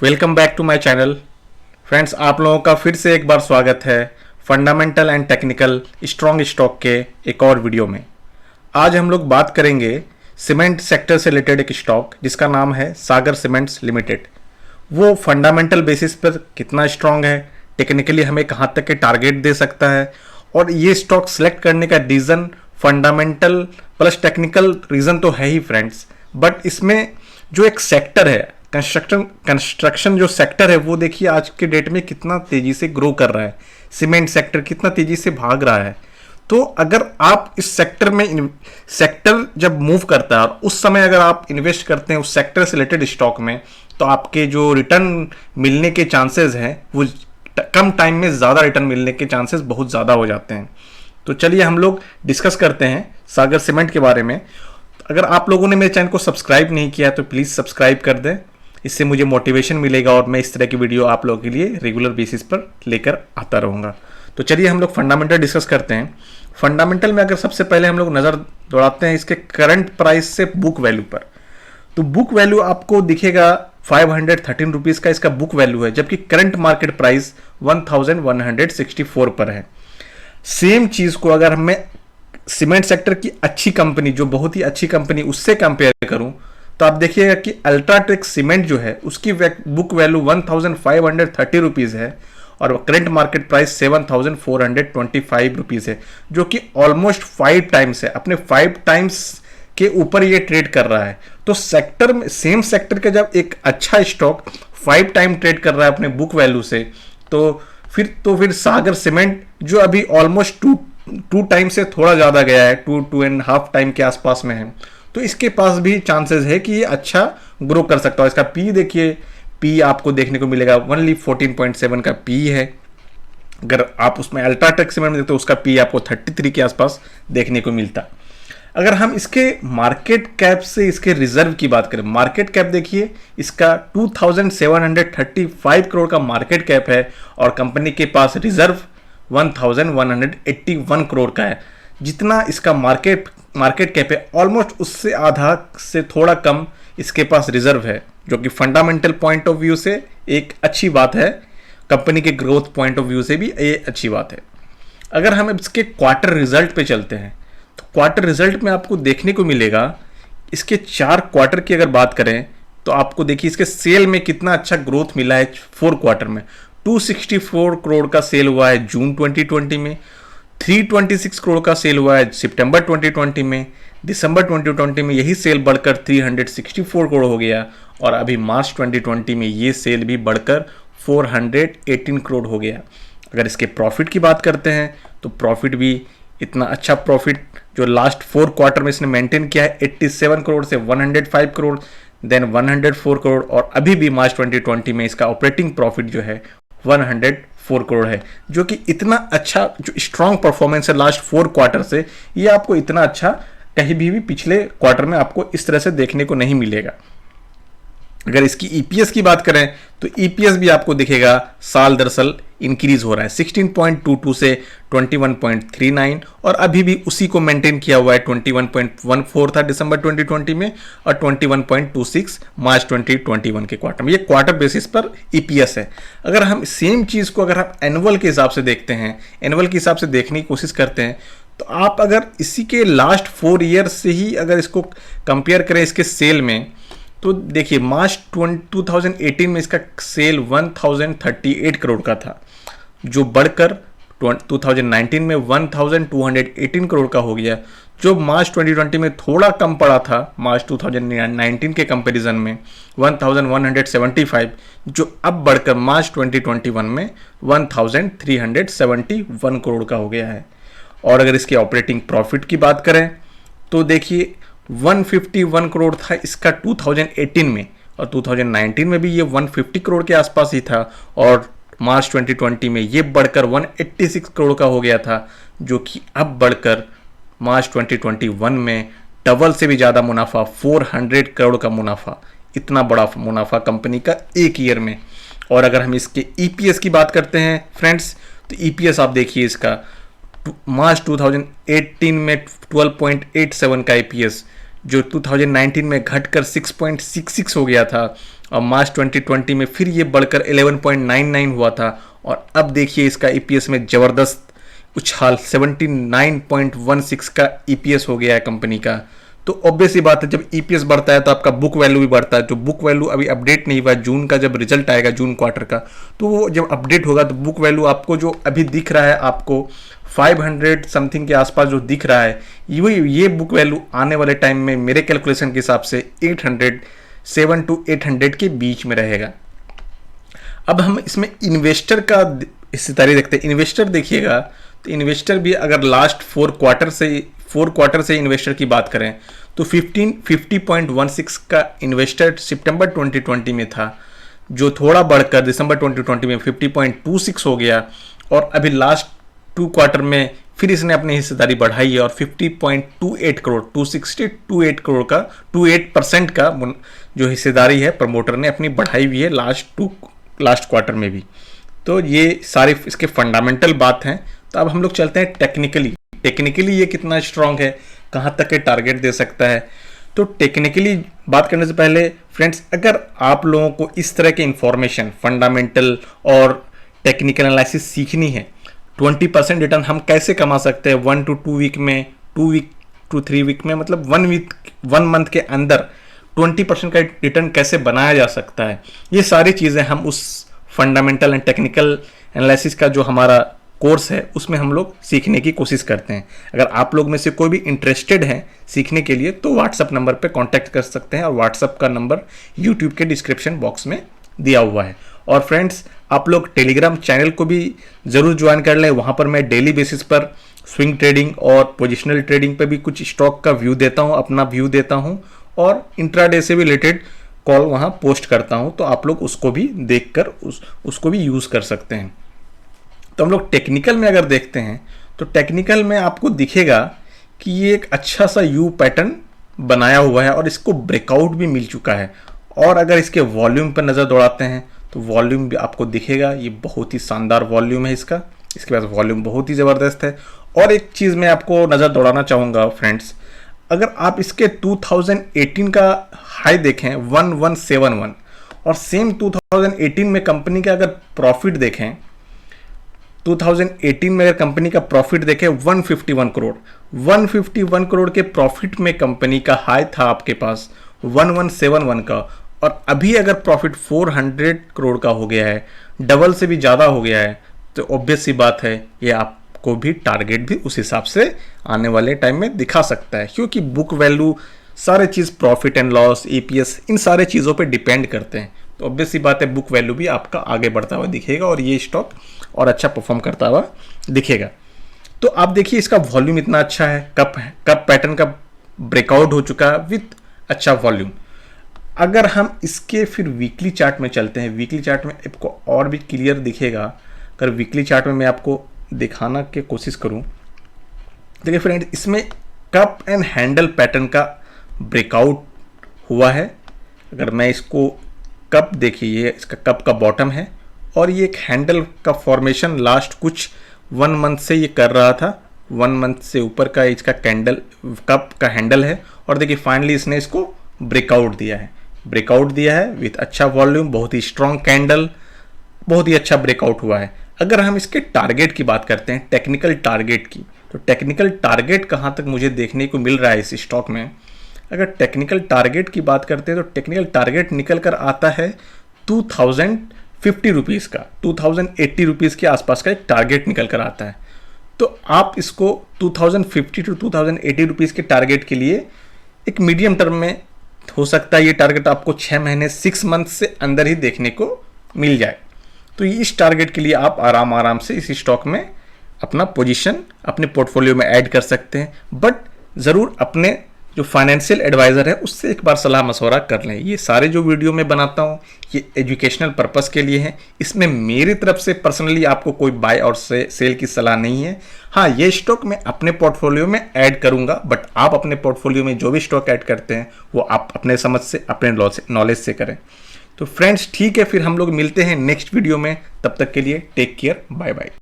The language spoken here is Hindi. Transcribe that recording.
Welcome back to my channel. Friends, आप लोगों का फिर से एक बार स्वागत है fundamental and technical strong stock के एक और वीडियो में। आज हम लोग बात करेंगे सीमेंट सेक्टर से रिलेटेड एक स्टॉक जिसका नाम है सागर सीमेंट्स लिमिटेड। वो फंडामेंटल बेसिस पर कितना स्ट्रांग है, टेक्निकली हमें कहाँ तक के टारगेट दे सकता है, और ये स्टॉक सेलेक्ट करने का reason fundamental plus technical reason तो है ही फ्रेंड्स, बट इसमें जो एक सेक्टर है कंस्ट्रक्शन जो सेक्टर है वो देखिए आज के डेट में कितना तेजी से ग्रो कर रहा है, सीमेंट सेक्टर कितना तेजी से भाग रहा है। तो अगर आप इस सेक्टर में सेक्टर जब मूव करता है और उस समय अगर आप इन्वेस्ट करते हैं उस सेक्टर से रिलेटेड स्टॉक में, तो आपके जो रिटर्न मिलने के चांसेस हैं वो कम टाइम में ज़्यादा रिटर्न मिलने के चांसेस बहुत ज़्यादा हो जाते हैं। तो चलिए हम लोग डिस्कस करते हैं सागर सीमेंट के बारे में। अगर आप लोगों ने मेरे चैनल को सब्सक्राइब नहीं किया तो प्लीज़ सब्सक्राइब कर दें, इससे मुझे मोटिवेशन मिलेगा और मैं इस तरह की वीडियो आप लोगों के लिए रेगुलर बेसिस पर लेकर आता रहूँगा। तो चलिए हम लोग फंडामेंटल डिस्कस करते हैं। फंडामेंटल में अगर सबसे पहले हम लोग नज़र दौड़ाते हैं इसके करंट प्राइस से बुक वैल्यू पर, तो बुक वैल्यू आपको दिखेगा 513 रुपीज़ का इसका बुक वैल्यू है, जबकि करंट मार्केट प्राइस 1164 पर है। सेम चीज़ को अगर मैं सीमेंट सेक्टर की अच्छी कंपनी, जो बहुत ही अच्छी कंपनी, उससे कंपेयर करूं तो आप देखिएगा कि अल्ट्राटेक सीमेंट जो है उसकी बुक वैल्यू 1530 रुपीज़ है और करंट मार्केट प्राइस 7425 रुपीज़ है, जो कि ऑलमोस्ट 5 टाइम्स है, अपने 5 टाइम्स के ऊपर ये ट्रेड कर रहा है। तो सेक्टर में, सेम सेक्टर का जब एक अच्छा स्टॉक 5 टाइम ट्रेड कर रहा है अपने बुक वैल्यू से, तो फिर सागर सीमेंट जो अभी ऑलमोस्ट टू टाइम से थोड़ा ज़्यादा गया है, 2.5 टाइम के आसपास में है, तो इसके पास भी चांसेस है कि ये अच्छा ग्रो कर सकता है। इसका पी देखिए, पी आपको देखने को मिलेगा ओनली 14.7 का पी है। अगर आप उसमें अल्ट्राटेक सीमेंट में देखते हो उसका पी आपको 33 के आसपास देखने को मिलता। अगर हम इसके मार्केट कैप से इसके रिजर्व की बात करें, मार्केट कैप देखिए इसका 2735 करोड़ का मार्केट कैप है और कंपनी के पास रिजर्व 1181 करोड़ का है। जितना इसका मार्केट कैप है ऑलमोस्ट उससे आधा से थोड़ा कम इसके पास रिजर्व है, जो कि फंडामेंटल पॉइंट ऑफ व्यू से एक अच्छी बात है, कंपनी के ग्रोथ पॉइंट ऑफ व्यू से भी ये अच्छी बात है। अगर हम इसके क्वार्टर रिजल्ट पे चलते हैं तो क्वार्टर रिजल्ट में आपको देखने को मिलेगा, इसके 4 क्वार्टर की अगर बात करें तो आपको देखिए इसके सेल में कितना अच्छा ग्रोथ मिला है। 4 क्वार्टर में 264 करोड़ का सेल हुआ है जून 2020 में, 326 करोड़ का सेल हुआ है सितंबर 2020 में, दिसंबर 2020 में यही सेल बढ़कर 364 करोड़ हो गया और अभी मार्च 2020 में ये सेल भी बढ़कर 418 करोड़ हो गया। अगर इसके प्रॉफिट की बात करते हैं तो प्रॉफिट भी इतना अच्छा प्रॉफिट जो लास्ट 4 क्वार्टर में इसने मेंटेन किया है, 87 करोड़ से 105 करोड़, देन 104 करोड़, और अभी भी मार्च 2020 में इसका ऑपरेटिंग प्रॉफिट जो है 104 करोड़ है, जो कि इतना अच्छा जो स्ट्रॉन्ग परफॉर्मेंस है लास्ट 4 क्वार्टर से, ये आपको इतना अच्छा कहीं भी पिछले क्वार्टर में आपको इस तरह से देखने को नहीं मिलेगा। अगर इसकी ईपीएस की बात करें तो ईपीएस भी आपको दिखेगा साल दर साल इंक्रीज हो रहा है, 16.22 से 21.39, और अभी भी उसी को मेंटेन किया हुआ है। 21.14 था दिसंबर 2020 में और 21.26 मार्च 2021 के क्वार्टर में। ये क्वार्टर बेसिस पर ईपीएस है। अगर हम सेम चीज़ को अगर हम एनुअल के हिसाब से देखते हैं, एनुअल के हिसाब से देखने की कोशिश करते हैं, तो आप अगर इसी के लास्ट 4 ईयर्स से ही अगर इसको कंपेयर करें इसके सेल में, तो देखिए मार्च 2018 में इसका सेल 1038 करोड़ का था, जो बढ़कर 2019 में 1218 करोड़ का हो गया, जो मार्च 2020 में थोड़ा कम पड़ा था मार्च 2019 के कंपैरिजन में 1175, जो अब बढ़कर मार्च 2021 में 1371 करोड़ का हो गया है। और अगर इसके ऑपरेटिंग प्रॉफिट की बात करें तो देखिए 151 करोड़ था इसका 2018 में, और 2019 में भी ये 150 करोड़ के आसपास ही था, और मार्च 2020 में ये बढ़कर 186 करोड़ का हो गया था, जो कि अब बढ़कर मार्च 2021 में डबल से भी ज़्यादा मुनाफा, 400 करोड़ का मुनाफा, इतना बड़ा मुनाफा कंपनी का एक ईयर में। और अगर हम इसके ईपीएस की बात करते हैं फ्रेंड्स, तो ईपीएस आप देखिए इसका मार्च 2018 में 12.87 का ईपीएस, जो 2019 में घटकर 6.66 हो गया था, और मार्च 2020 में फिर ये बढ़कर 11.99 हुआ था और अब देखिए इसका ईपीएस में ज़बरदस्त उछाल 79.16 का ईपीएस हो गया है कंपनी का। तो ऑब्वियस ही बात है, जब ईपीएस बढ़ता है तो आपका बुक वैल्यू भी बढ़ता है। जो बुक वैल्यू अभी अपडेट नहीं हुआ, जून का जब रिजल्ट आएगा जून क्वार्टर का, तो वो जब अपडेट होगा तो बुक वैल्यू आपको जो अभी दिख रहा है आपको 500 समथिंग के आसपास जो दिख रहा है, ये बुक वैल्यू आने वाले टाइम में मेरे कैलकुलेशन के हिसाब से 7 to 800 के बीच में रहेगा। अब हम इसमें इन्वेस्टर का हिस्सेदारी देखते हैं। इन्वेस्टर देखिएगा तो इन्वेस्टर भी अगर लास्ट 4 क्वार्टर से इन्वेस्टर की बात करें तो 50.16 का इन्वेस्टर सितंबर 2020 में था, जो थोड़ा बढ़कर दिसंबर 2020 में 50.26 हो गया और अभी लास्ट 2 क्वार्टर में फिर इसने अपनी हिस्सेदारी बढ़ाई है और 50.28 करोड़ 260 करोड़ का 28% का जो हिस्सेदारी है प्रमोटर ने अपनी बढ़ाई हुई है लास्ट क्वार्टर में भी। तो ये सारे इसके फंडामेंटल बात हैं। तो अब हम लोग चलते हैं टेक्निकली ये कितना स्ट्रांग है, कहाँ तक के टारगेट दे सकता है। तो टेक्निकली बात करने से पहले फ्रेंड्स, अगर आप लोगों को इस तरह के इंफॉर्मेशन फंडामेंटल और टेक्निकल एनालिसिस सीखनी है, 20% रिटर्न हम कैसे कमा सकते हैं 1 to 2 वीक में, 2 वीक to 3 वीक में, मतलब 1 मंथ के अंदर 20% का रिटर्न कैसे बनाया जा सकता है, ये सारी चीज़ें हम उस फंडामेंटल एंड टेक्निकल एनालिसिस का जो हमारा कोर्स है उसमें हम लोग सीखने की कोशिश करते हैं। अगर आप लोग में से कोई भी इंटरेस्टेड है सीखने के लिए तो व्हाट्सअप नंबर पे कांटेक्ट कर सकते हैं और व्हाट्सअप का नंबर यूट्यूब के डिस्क्रिप्शन बॉक्स में दिया हुआ है। और फ्रेंड्स, आप लोग टेलीग्राम चैनल को भी ज़रूर ज्वाइन कर लें। वहाँ पर मैं डेली बेसिस पर स्विंग ट्रेडिंग और पोजिशनल ट्रेडिंग पर भी कुछ स्टॉक का व्यू देता हूँ, अपना व्यू देता हूँ और इंट्राडे से भी रिलेटेड कॉल वहाँ पोस्ट करता हूँ, तो आप लोग उसको भी देखकर उसको भी यूज़ कर सकते हैं। तो हम लोग टेक्निकल में अगर देखते हैं तो टेक्निकल में आपको दिखेगा कि ये एक अच्छा सा यू पैटर्न बनाया हुआ है और इसको ब्रेकआउट भी मिल चुका है। और अगर इसके वॉल्यूम पर नज़र दौड़ाते हैं तो वॉल्यूम भी आपको दिखेगा, ये बहुत ही शानदार वॉल्यूम है इसका, इसके पास वॉल्यूम बहुत ही ज़बरदस्त है। और एक चीज़ मैं आपको नज़र दौड़ाना चाहूँगा फ्रेंड्स, अगर आप इसके 2018 का हाई देखें 1171 और सेम 2018 में कंपनी का अगर प्रॉफिट देखें, 2018 में अगर कंपनी का प्रॉफिट देखें 151 करोड़ के प्रॉफिट में कंपनी का हाई था आपके पास 1171 का, और अभी अगर प्रॉफिट 400 करोड़ का हो गया है, डबल से भी ज़्यादा हो गया है, तो ऑब्वियस सी बात है ये आपको भी टारगेट भी उस हिसाब से आने वाले टाइम में दिखा सकता है, क्योंकि बुक वैल्यू सारे चीज़ प्रॉफिट एंड लॉस, ईपीएस, इन सारे चीज़ों पे डिपेंड करते हैं। तो ऑब्वियस सी बात है बुक वैल्यू भी आपका आगे बढ़ता हुआ दिखेगा और ये स्टॉक और अच्छा परफॉर्म करता हुआ दिखेगा। तो आप देखिए इसका वॉल्यूम इतना अच्छा है, कप पैटर्न का ब्रेकआउट हो चुका है विथ अच्छा वॉल्यूम। अगर हम इसके फिर वीकली चार्ट में चलते हैं, वीकली चार्ट में आपको और भी क्लियर दिखेगा। अगर वीकली चार्ट में मैं आपको दिखाना की कोशिश करूं, देखिए फ्रेंड, इसमें कप एंड हैंडल पैटर्न का ब्रेकआउट हुआ है। अगर मैं इसको कप देखिए, ये इसका कप का बॉटम है और ये एक हैंडल का फॉर्मेशन लास्ट कुछ 1 मंथ से ये कर रहा था, 1 मंथ से ऊपर का इसका कप का हैंडल है। और देखिए फाइनली इसने इसको ब्रेकआउट दिया है विथ अच्छा वॉल्यूम, बहुत ही स्ट्रॉन्ग कैंडल, बहुत ही अच्छा ब्रेकआउट हुआ है। अगर हम इसके टारगेट की बात करते हैं, टेक्निकल टारगेट की, तो टेक्निकल टारगेट कहाँ तक मुझे देखने को मिल रहा है इस स्टॉक में। अगर टेक्निकल टारगेट की बात करते हैं तो टेक्निकल टारगेट निकल कर आता है 2050 रुपीज़ का, 2080 रुपीज़ के आसपास का एक टारगेट निकल कर आता है। तो आप इसको 2050 to 2080 रुपीज़ के टारगेट के लिए एक मीडियम टर्म में हो सकता है ये टारगेट आपको 6 महीने 6 मंथ से अंदर ही देखने को मिल जाए। तो इस टारगेट के लिए आप आराम से इस स्टॉक में अपना पोजीशन अपने पोर्टफोलियो में ऐड कर सकते हैं, बट ज़रूर अपने जो फाइनेंशियल एडवाइज़र है उससे एक बार सलाह मशवरा कर लें। ये सारे जो वीडियो मैं बनाता हूँ ये एजुकेशनल पर्पस के लिए है, इसमें मेरी तरफ से पर्सनली आपको कोई बाय और सेल की सलाह नहीं है। हाँ, ये स्टॉक मैं अपने पोर्टफोलियो में ऐड करूँगा, बट आप अपने पोर्टफोलियो में जो भी स्टॉक ऐड करते हैं वो आप अपने समझ से, अपने नॉलेज से करें। तो फ्रेंड्स ठीक है, फिर हम लोग मिलते हैं नेक्स्ट वीडियो में, तब तक के लिए टेक केयर, बाय बाय।